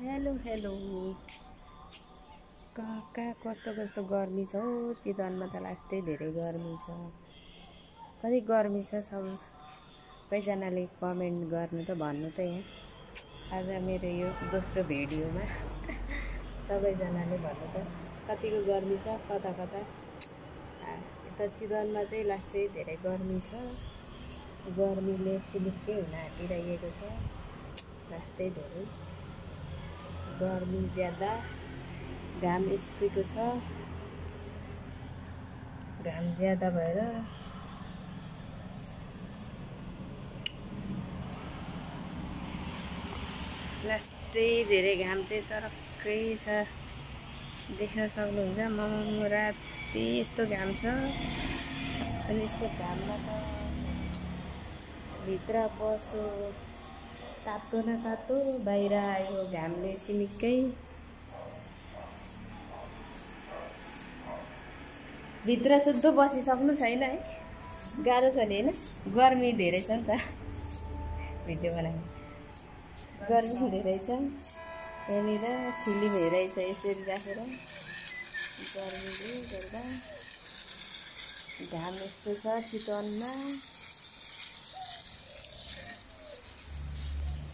Hello hello कहाँ कहाँ कस्तो कस्तो गर्मी छ हौ। चितवनमा त लास्टै धेरै गर्मी छ। कति गर्मी छ सबैजनाले कमेन्ट गर्नु त भन्नु त यहाँ। आज मेरो यो दोस्रो भिडियोमा सबैजनाले भन्नु त कतिको गर्मी छ कता कता। यता चितवनमा चाहिँ लास्टै धेरै गर्मी छ। गर्मीले सिलिक्कै हुन आँटिरहेको छ। लास्टै धेरै गर्मी ज्यादा, घाम यस्तोको छ। घाम ज्यादा भएर लास्टै धेरै घाम चाहिँ चरक्कै छ। देख्न सक्नुहुन्छ मम राति यस्तो घाम छ। अनि यस्तो घाममा त भित्र बसो तातो न तातो, बाहिर आयो घामले सिनिक्कै। भित्र सुत्दो बसिसक्नु छैन है, गाह्रो छ नि होइन। गर्मी धेरै छ नि त, भिडियो बनाउनु गर्मी धेरै छ। यहाँनिर फिल्म हेरेछ यसरी राखेर, गर्मीले गर्दा घाम यस्तो छ चितवनमा।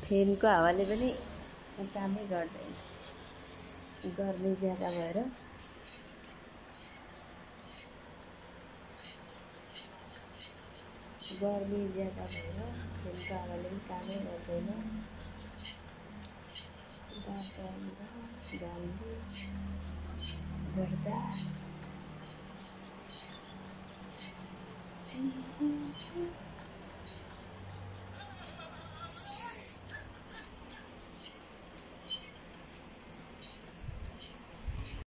फेनको हावाले पनि कामै गर्दैन, गर्मी ज्यादा भएर। गर्मी ज्यादा भएर फेनको हावाले पनि कामै गर्दैन। घामले गर्दा